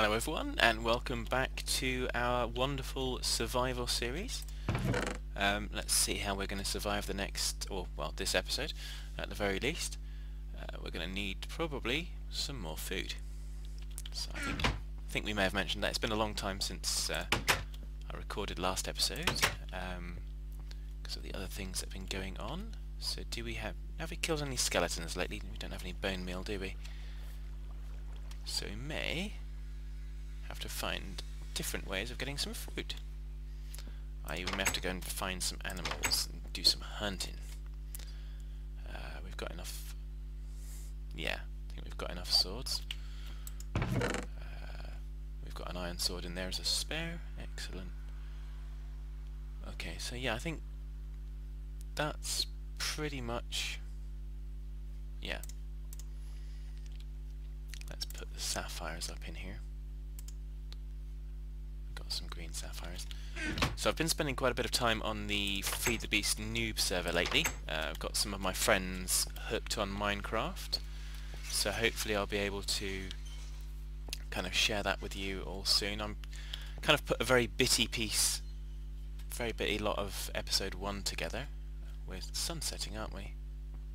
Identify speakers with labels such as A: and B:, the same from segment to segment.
A: Hello everyone, and welcome back to our wonderful survival series. Let's see how we're going to survive the next, or well, this episode at the very least. We're going to need probably some more food. So I think we may have mentioned that it's been a long time since I recorded last episode because of the other things that have been going on. So have we killed any skeletons lately? We don't have any bone meal, do we? So we may have to find different ways of getting some food. We may have to go and find some animals and do some hunting. We've got enough. Yeah, I think we've got enough swords. We've got an iron sword in there as a spare. Excellent. Okay, so yeah, I think that's pretty much. Yeah. Let's put the sapphires up in here. Got some green sapphires. So I've been spending quite a bit of time on the Feed the Beast noob server lately. I've got some of my friends hooked on Minecraft, so hopefully I'll be able to kind of share that with you all soon. I'm kind of put a very bitty lot of episode 1 together. We're sun setting, aren't we?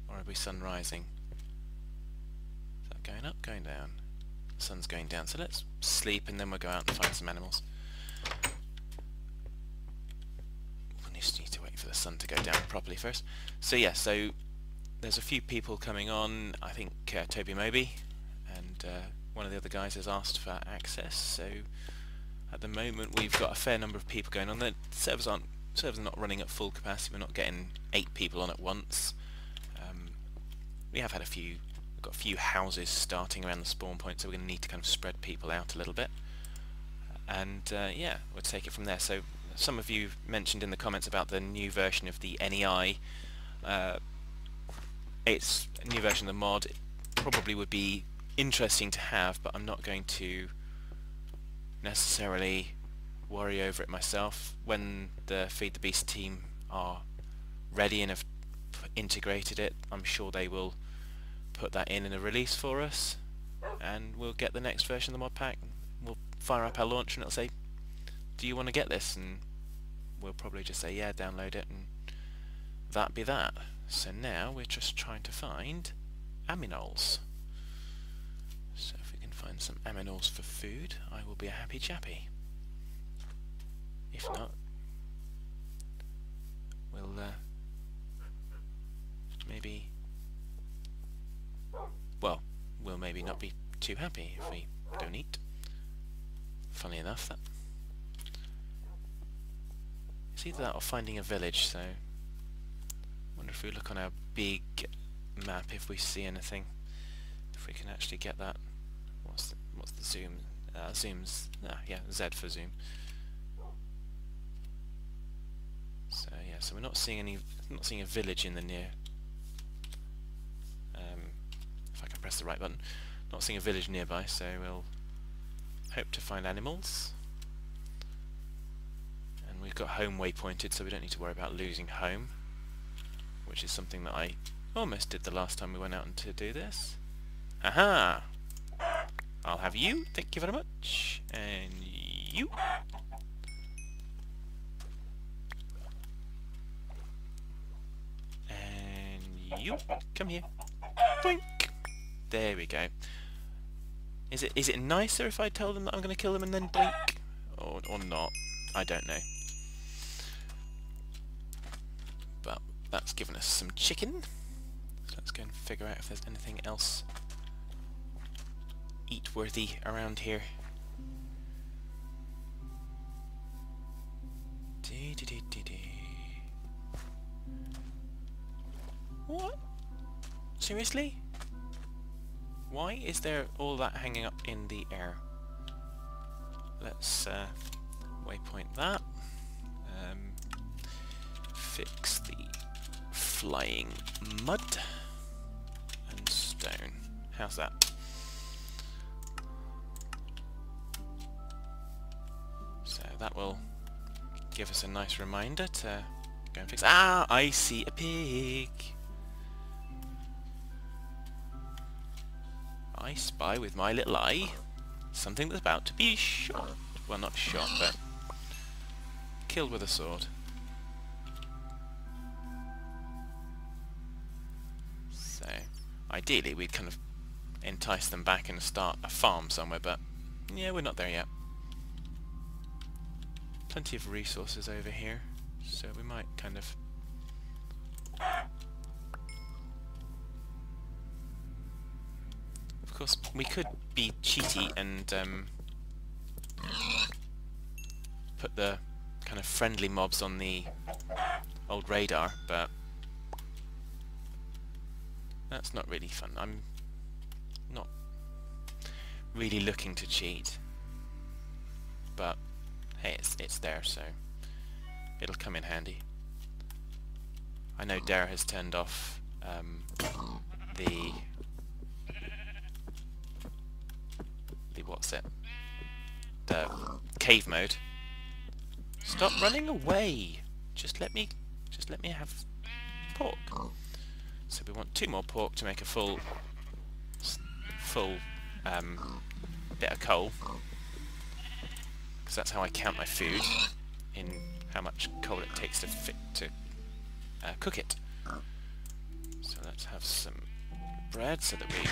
A: Or are we sun rising? Is that going up, going down? The sun's going down, so let's sleep and then we'll go out and find some animals. We just need to wait for the sun to go down properly first. So yeah, so there's a few people coming on. I think Toby Moby and one of the other guys has asked for access, so at the moment we've got a fair number of people going on. The servers are not running at full capacity. We're not getting 8 people on at once. We have had we've got a few houses starting around the spawn point, so we're going to need to kind of spread people out a little bit. And yeah, we'll take it from there. So some of you mentioned in the comments about the new version of the NEI. It's a new version of the mod. It probably would be interesting to have, but I'm not going to necessarily worry over it myself. When the Feed the Beast team are ready and have integrated it, I'm sure they will put that in a release for us, and we'll get the next version of the mod pack. We'll fire up our launcher and it'll say, do you want to get this? And we'll probably just say, yeah, download it, and that be that. So now we're just trying to find aminoles. So if we can find some aminoles for food, I will be a happy chappy. If not, we'll we'll maybe not be too happy if we don't eat. Funny enough, that it's either that or finding a village. So wonder if we look on our big map if we see anything, if we can actually get that. What's the zoom? Yeah, Z for zoom. So yeah, so we're not seeing a village in the near. If I can press the right button, not seeing a village nearby. So we'll hope to find animals. And we've got home waypointed, so we don't need to worry about losing home, which is something that I almost did the last time we went out to do this. Aha! I'll have you. Thank you very much. And you. You come here. Boink. There we go. Is it nicer if I tell them that I'm going to kill them and then blink, or not? I don't know. But that's given us some chicken. So let's go and figure out if there's anything else eat-worthy around here. What? Seriously? Why is there all that hanging up in the air? Let's waypoint that. Fix the flying mud and stone. How's that? So that will give us a nice reminder to go and fix. Ah, I see a pig. I spy with my little eye something that's about to be shot. Well, not shot, but killed with a sword. So, ideally we'd kind of entice them back and start a farm somewhere, but yeah, we're not there yet. Plenty of resources over here, so we might kind of... Of course, we could be cheaty and put the kind of friendly mobs on the old radar, but that's not really fun. I'm not really looking to cheat, but hey, it's there, so it'll come in handy. I know Dara has turned off the cave mode. Stop running away! Just let me have pork. So we want 2 more pork to make a full bit of coal, because that's how I count my food, in how much coal it takes to cook it. So let's have some bread so that we...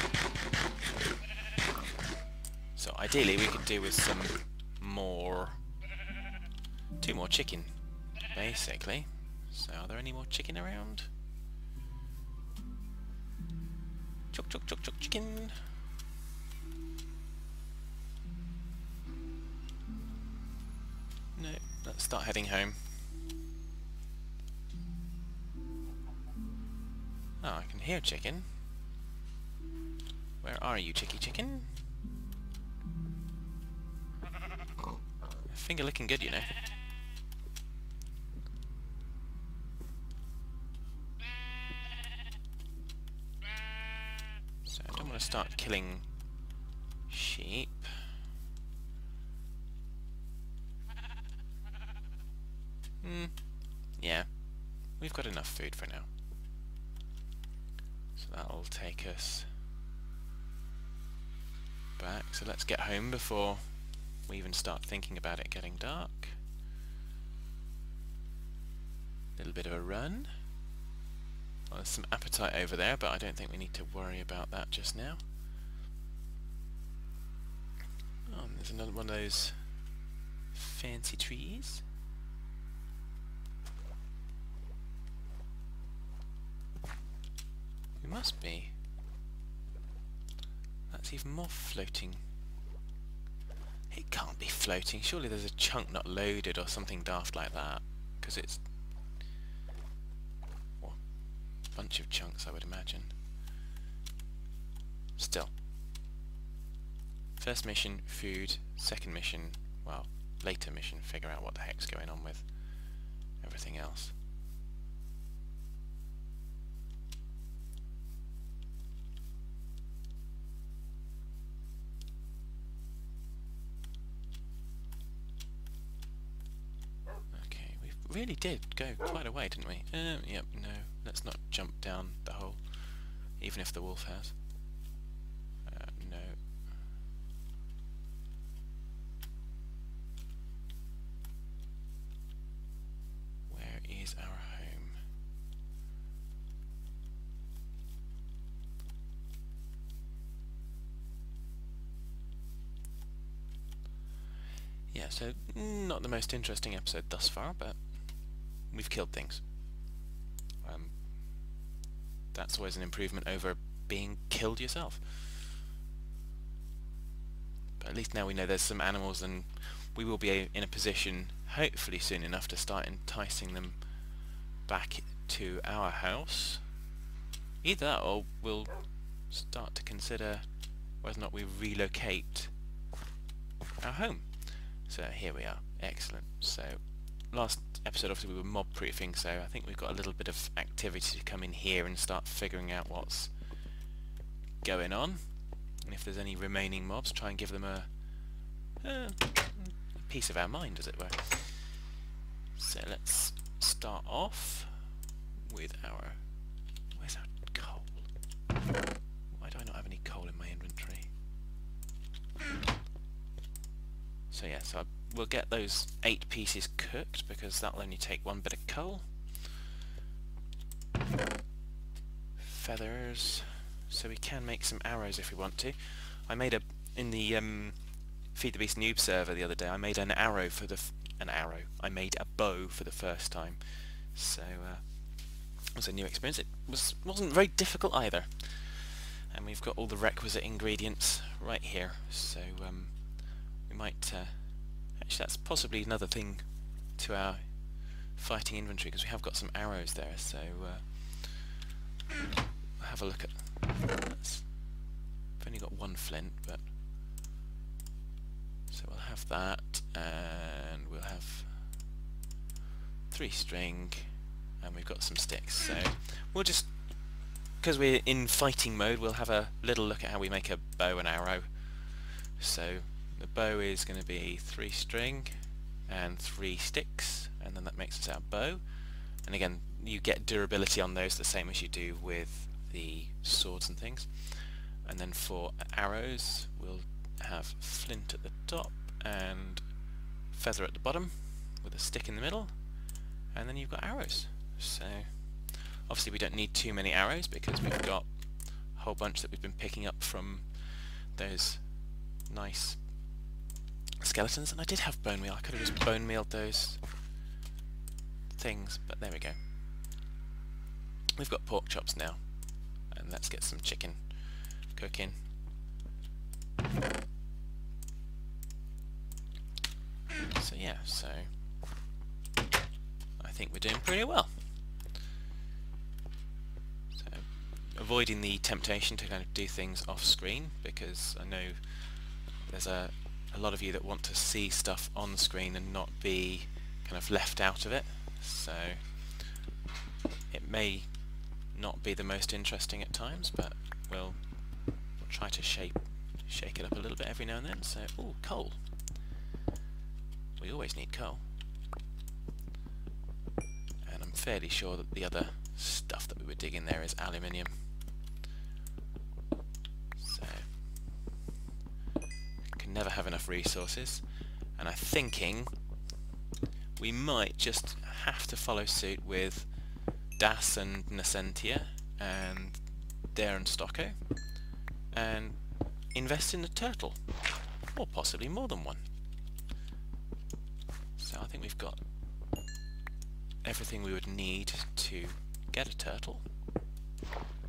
A: So ideally we could do with some more... 2 more chicken, basically. So are there any more chicken around? Chok chok chok chok chicken. No, let's start heading home. Oh, I can hear chicken. Where are you, chicky chicken? Finger looking good, you know. So I don't want to start killing sheep. Yeah, we've got enough food for now. So that'll take us back. So let's get home before we even start thinking about it getting dark. Little bit of a run. Well, there's some appetite over there, but I don't think we need to worry about that just now. Oh, and there's another one of those fancy trees. We must be. That's even more floating. It can't be floating. Surely there's a chunk not loaded or something daft like that, because it's... well, a bunch of chunks, I would imagine. Still. First mission, food. Second mission, well, later mission, figure out what the heck's going on with everything else. Really did go quite a way, didn't we? Yep, no, let's not jump down the hole, even if the wolf has. No. Where is our home? Yeah, so not the most interesting episode thus far, but we've killed things. That's always an improvement over being killed yourself. But at least now we know there's some animals, and we will be in a position, hopefully soon enough, to start enticing them back to our house. Either that, or we'll start to consider whether or not we relocate our home. So here we are. Excellent. So last episode obviously we were mob proofing, so I think we've got a little bit of activity to come in here and start figuring out what's going on, and if there's any remaining mobs, try and give them a piece of our mind, as it were. So let's start off with our... where's our coal? Why do I not have any coal in my inventory? we'll get those 8 pieces cooked because that'll only take 1 bit of coal. Feathers, so we can make some arrows if we want to. I made in the Feed the Beast noob server the other day. I made an arrow for I made a bow for the first time. So it was a new experience. It wasn't very difficult either. And we've got all the requisite ingredients right here. So we might actually, that's possibly another thing to our fighting inventory, because we have got some arrows there. So we'll have a look at. I've only got 1 flint, but so we'll have that, and we'll have 3 string, and we've got some sticks. So we'll just, because we're in fighting mode, we'll have a little look at how we make a bow and arrow. So the bow is going to be 3 string and 3 sticks, and then that makes us our bow. And again, you get durability on those the same as you do with the swords and things. And then for arrows, we'll have flint at the top and feather at the bottom with a stick in the middle, and then you've got arrows. So obviously we don't need too many arrows because we've got a whole bunch that we've been picking up from those nice skeletons. And I did have bone meal. I could have just bone mealed those things, but there we go. We've got pork chops now, and let's get some chicken cooking. So yeah, so I think we're doing pretty well. So avoiding the temptation to kind of do things off screen, because I know there's a lot of you that want to see stuff on screen and not be kind of left out of it. So it may not be the most interesting at times, but we'll try to shake it up a little bit every now and then. So, ooh, coal. We always need coal. And I'm fairly sure that the other stuff that we were digging there is aluminium. So, can never have enough resources. And I'm thinking we might just have to follow suit with Das and Nacentia and Dare and Stocko and invest in a turtle, or possibly more than one. So I think we've got everything we would need to get a turtle,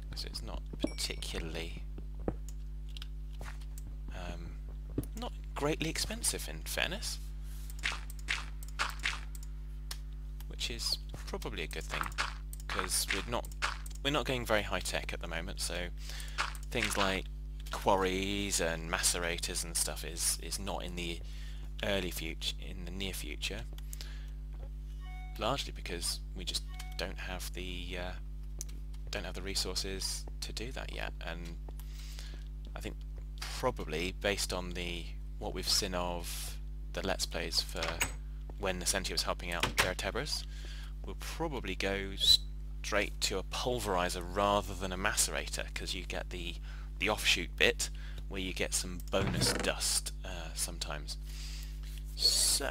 A: because it's not particularly not greatly expensive, in fairness, which is probably a good thing, because we're not going very high tech at the moment. So things like quarries and macerators and stuff is not in the near future, largely because we just don't have the resources to do that yet. And I think probably based on what we've seen of the Let's Plays for when Nacentia was helping out Vertebras, we'll probably go straight to a pulverizer rather than a macerator, because you get the offshoot bit where you get some bonus dust sometimes. So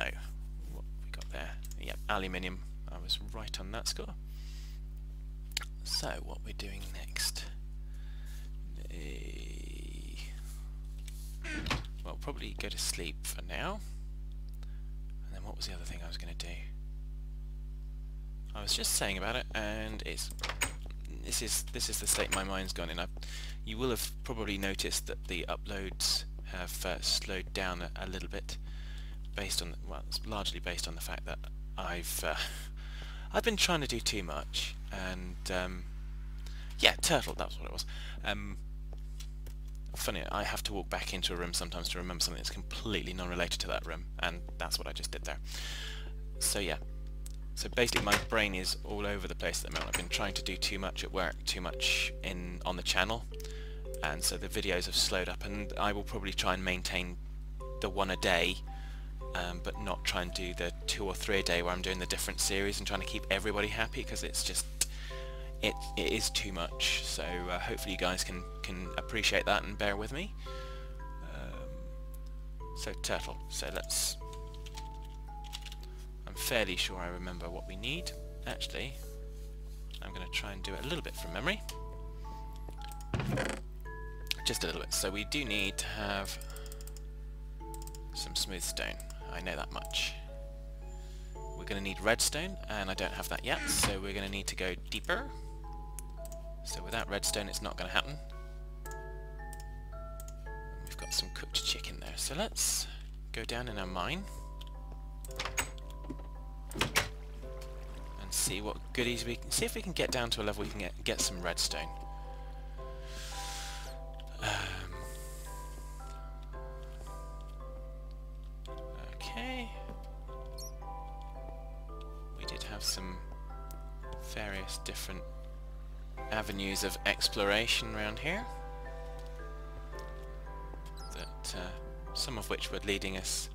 A: what have we got there? Yep, aluminium. I was right on that score. So what we're doing next? Well, probably go to sleep for now. And then what was the other thing I was going to do? I was just saying about it, and this is the state my mind's gone in. You will have probably noticed that the uploads have slowed down a little bit, based on it's largely based on the fact that I've been trying to do too much, and yeah, turtle, that was what it was. Funny, I have to walk back into a room sometimes to remember something that's completely non-related to that room, and that's what I just did there. So yeah. So basically my brain is all over the place at the moment. I've been trying to do too much at work, too much on the channel, and so the videos have slowed up, and I will probably try and maintain the 1 a day, but not try and do the 2 or 3 a day where I'm doing the different series and trying to keep everybody happy, because it's just it is too much. So hopefully you guys can appreciate that and bear with me. So turtle, so let's I'm fairly sure I remember what we need. Actually, I'm going to try and do it a little bit from memory. Just a little bit. So we do need to have some smooth stone. I know that much. We're going to need redstone, and I don't have that yet, so we're going to need to go deeper. So without redstone it's not going to happen. We've got some cooked chicken there, so let's go down in our mine and see what goodies we can see if we can get down to a level we can get some redstone. Okay. We did have some various different avenues of exploration around here, that some of which were leading us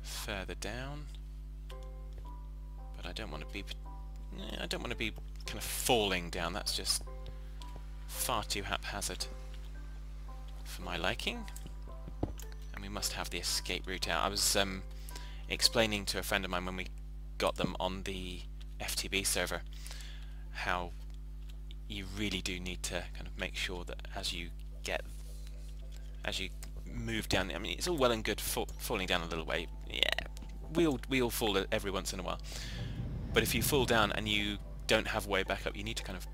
A: further down, but I don't want to be kind of falling down. That's just far too haphazard for my liking, and we must have the escape route out. I was explaining to a friend of mine when we got them on the FTB server how you really do need to kind of make sure that as you move down, I mean, it's all well and good falling down a little way. Yeah, we all fall every once in a while, but if you fall down and you don't have a way back up, you need to kind of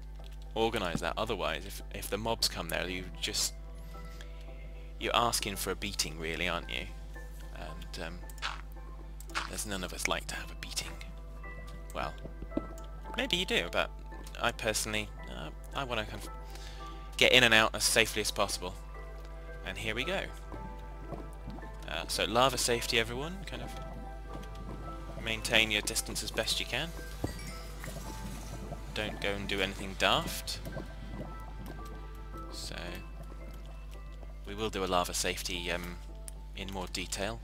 A: organise that. Otherwise, if the mobs come there, you're asking for a beating, really, aren't you? And there's none of us like to have a beating. Well, maybe you do, but I personally, I want to kind of get in and out as safely as possible. And here we go. So lava safety, everyone. Kind of maintain your distance as best you can. Don't go and do anything daft. So we will do a lava safety in more detail.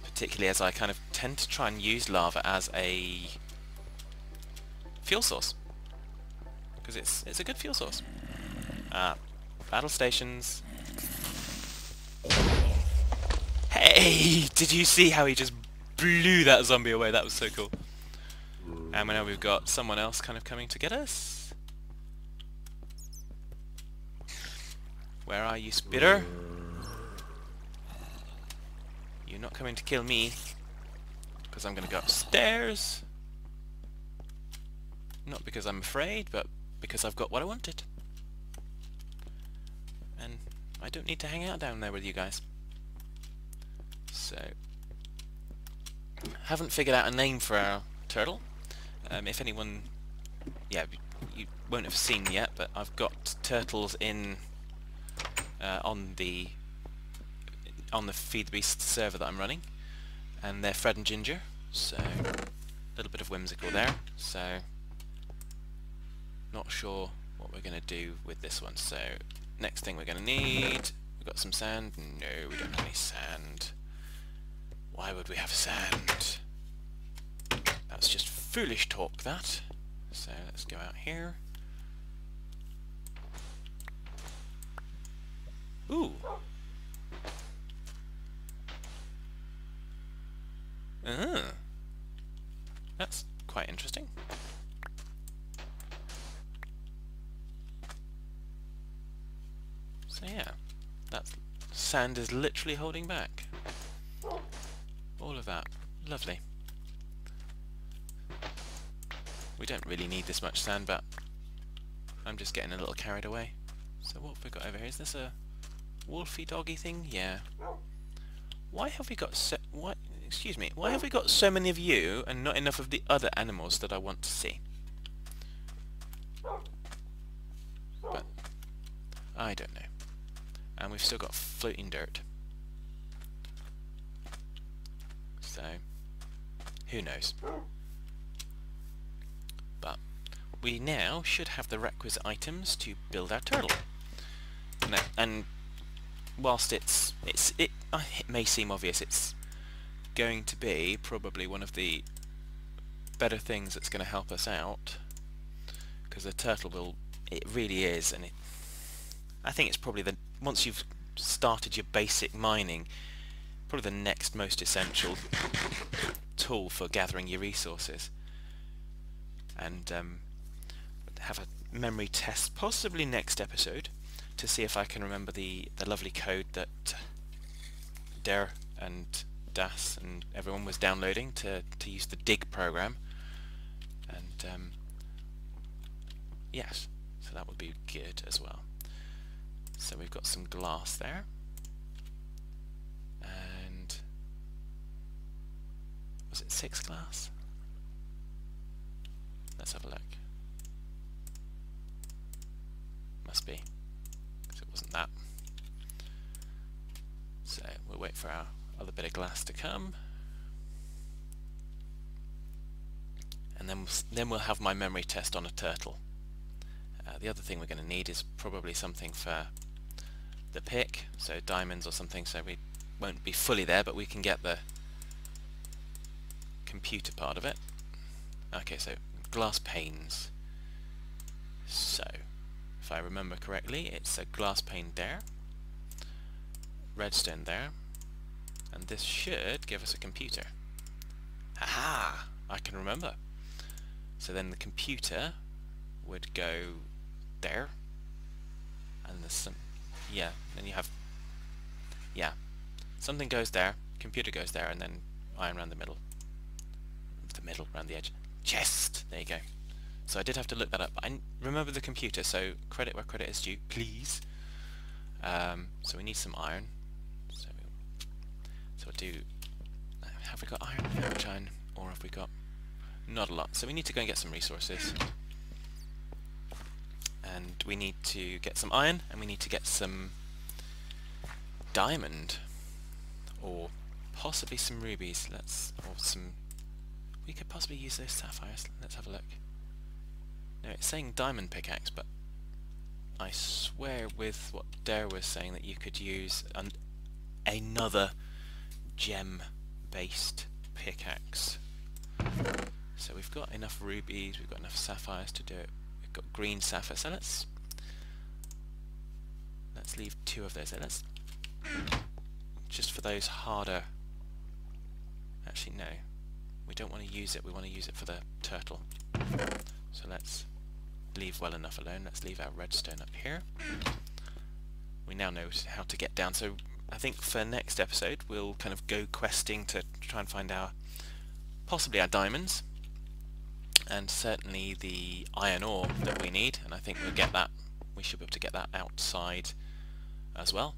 A: Particularly as I kind of tend to try and use lava as a fuel source, because it's a good fuel source. Battle stations. Hey! Did you see how he just blew that zombie away? That was so cool. And now we've got someone else kind of coming to get us. Where are you, spitter? You're not coming to kill me, because I'm going to go upstairs. Not because I'm afraid, but because I've got what I wanted. And I don't need to hang out down there with you guys. So, haven't figured out a name for our turtle. If anyone, yeah, you won't have seen yet, but I've got turtles in on the Feed the Beast server that I'm running, and they're Fred and Ginger, so a little bit of whimsical there. So not sure what we're going to do with this one. So next thing we're going to need, we've got some sand. No, we don't have any sand. Why would we have sand? That's just foolish talk, that. So let's go out here. Ooh. That's quite interesting. So yeah, that sand is literally holding back all of that. Lovely. We don't really need this much sand, but I'm just getting a little carried away. So what have we got over here? Is this a wolfy doggy thing? Yeah. Why have we got excuse me, why have we got so many of you and not enough of the other animals that I want to see? But I don't know. And we've still got floating dirt. So who knows? But we now should have the requisite items to build our turtle. And whilst it may seem obvious, it's going to be probably one of the better things that's going to help us out, because the turtle it really is, and I think it's probably once you've started your basic mining, probably the next most essential tool for gathering your resources. And have a memory test possibly next episode to see if I can remember the lovely code that Der and Das and everyone was downloading to use the dig program. And yes, so that would be good as well. So we've got some glass there, and was it 6 glass? Let's have a look. Must be, because it wasn't that. So we'll wait for our other bit of glass to come, and then we'll have my memory test on a turtle. The other thing we're going to need is probably something for the pick, so diamonds or something, so we won't be fully there, but we can get the computer part of it. Okay, so glass panes. So if I remember correctly, it's a glass pane there, redstone there, and this should give us a computer. Aha! I can remember. So then the computer would go there, and there's some, yeah, then you have, yeah, something goes there, computer goes there, and then iron around the middle, around the edge. Chest! There you go. So I did have to look that up, but I remember the computer, so credit where credit is due, please. So we need some iron. So we'll do, have we got iron? How much iron? Or have we got, not a lot. So we need to go and get some resources. And we need to get some iron, and we need to get some diamond, or possibly some rubies. We could possibly use those sapphires. Let's have a look. No, it's saying diamond pickaxe, but I swear with what Dare was saying that you could use another gem-based pickaxe. So we've got enough rubies, we've got enough sapphires to do it. We've got green sapphire, so let's leave 2 of those there. Let's just for those harder. Actually, no, we don't want to use it. We want to use it for the turtle. So let's leave well enough alone. Let's leave our redstone up here. We now know how to get down. So I think for next episode we'll kind of go questing to try and find possibly our diamonds, and certainly the iron ore that we need, and I think we'll get that. We should be able to get that outside as well.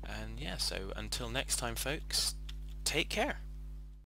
A: And yeah, so until next time folks, take care.